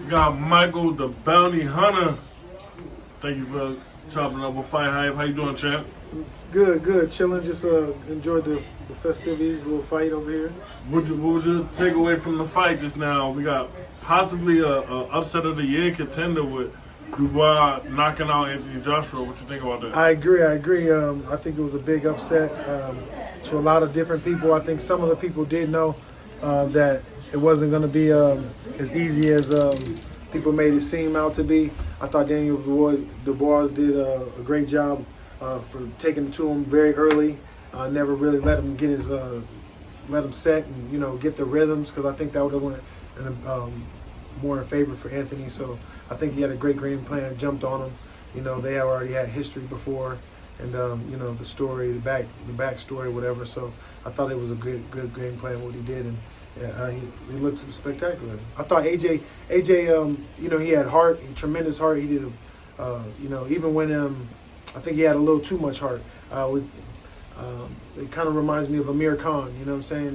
We got Michael, the bounty hunter. Thank you for chopping up with Fight Hype. How you doing, champ? Good, good. Chilling. Just enjoyed the festivities, the little fight over here. What was your takeaway from the fight just now? We got possibly a upset of the year contender with Dubois knocking out Anthony Joshua. What you think about that? I agree. I think it was a big upset to a lot of different people. I think some of the people did know that it wasn't going to be as easy as people made it seem out to be. I thought Daniel Dubois did a great job for taking it to him very early. Never really let him get his let him set and get the rhythms, because I think that would have went more in favor for Anthony. So I think he had a great game plan, jumped on him. They have already had history before, and the story, the backstory, whatever. So I thought it was a good game plan what he did, and he looked spectacular. I thought AJ, he had heart, tremendous heart. He did even when I think he had a little too much heart. It kind of reminds me of Amir Khan. You know what I'm saying?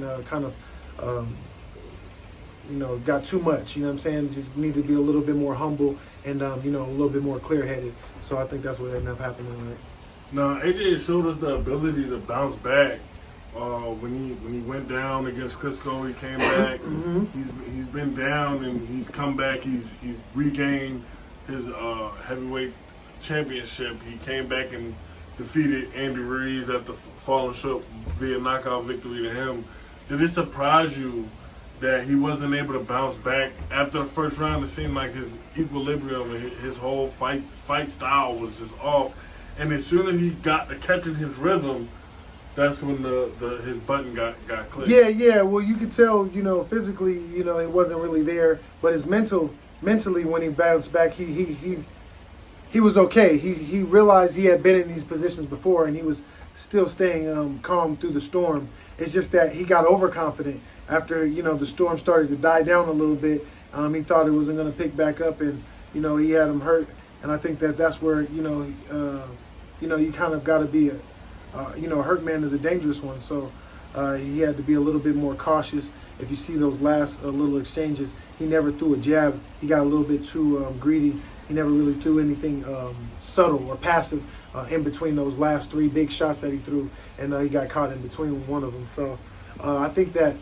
Got too much. You know what I'm saying? Just need to be a little bit more humble and a little bit more clear-headed. So I think that's what ended up happening. Right? Now, AJ showed us the ability to bounce back. When he went down against Crisco, he came back. Mm-hmm. He's been down and he's come back. He's regained his heavyweight championship. He came back and defeated Andy Ruiz after falling short via knockout victory to him. Did it surprise you that he wasn't able to bounce back after the first round? It seemed like his equilibrium and his whole fight style was just off. And as soon as he got to catching his rhythm, that's when his button got clicked. Yeah. Well, you could tell, physically, it wasn't really there, but his mentally, when he bounced back, he was okay. He realized he had been in these positions before, and he was still staying calm through the storm. It's just that he got overconfident after the storm started to die down a little bit. He thought it wasn't going to pick back up, and he had him hurt. And I think that's where you kind of got to be a hurt man is a dangerous one. So he had to be a little bit more cautious. If you see those last little exchanges, he never threw a jab. He got a little bit too greedy. He never really threw anything subtle or passive in between those last three big shots that he threw, and he got caught in between one of them. So I think that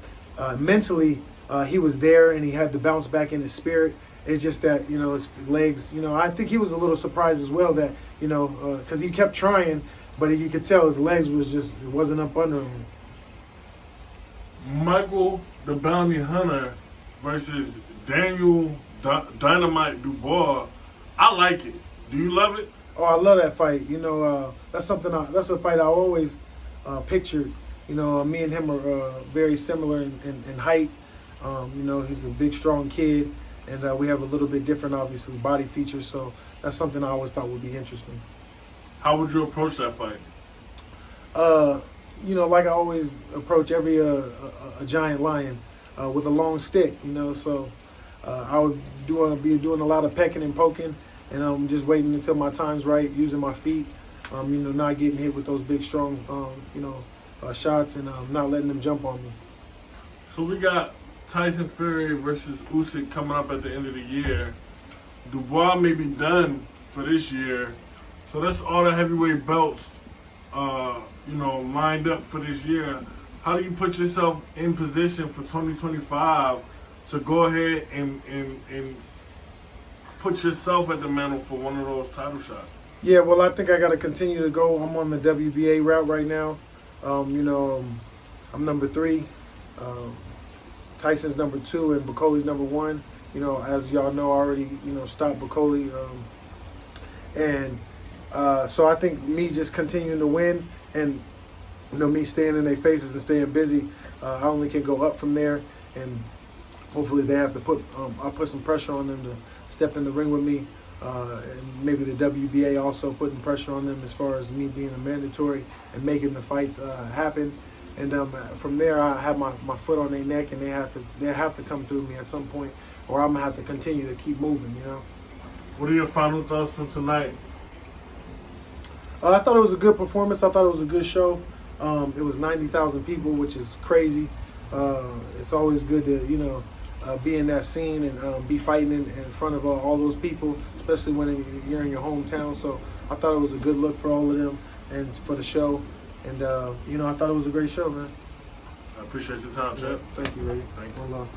mentally he was there, and he had to bounce back in his spirit. It's just that, his legs, I think he was a little surprised as well that, because he kept trying, but you could tell his legs it wasn't up under him. Michael, the bounty hunter versus Daniel Dynamite Dubois. I like it. Do you love it? Oh, I love that fight. That's that's a fight I always pictured. Me and him are very similar in height. He's a big, strong kid, and we have a little bit different, obviously, body features. So that's something I always thought would be interesting. How would you approach that fight? Like I always approach every a giant lion with a long stick. So I would be doing a lot of pecking and poking, and I'm just waiting until my time's right, using my feet. Not getting hit with those big, strong, shots, and not letting them jump on me. So we got Tyson Fury versus Usyk coming up at the end of the year. Dubois may be done for this year. So that's all the heavyweight belts, lined up for this year. How do you put yourself in position for 2025 to go ahead and put yourself at the mantle for one of those title shots? Yeah, well, I think I got to continue to go. I'm on the WBA route right now. I'm number 3. Tyson's number 2, and Bacoli's number 1. As y'all know, I already, stopped Bacoli. So I think me just continuing to win and, me staying in their faces and staying busy, I only can go up from there. And hopefully they have to I'll put some pressure on them to step in the ring with me. And maybe the WBA also putting pressure on them as far as me being a mandatory and making the fights happen. And from there, I have my foot on their neck, and they have to come through me at some point, or I'm gonna have to continue to keep moving. What are your final thoughts from tonight? I thought it was a good performance. I thought it was a good show. It was 90,000 people, which is crazy. It's always good to be in that scene and be fighting in front of all those people, especially when you're in your hometown. So I thought it was a good look for all of them and for the show. And, I thought it was a great show, man. I appreciate your time, Chad. Thank you, Ray. Thank you. One love.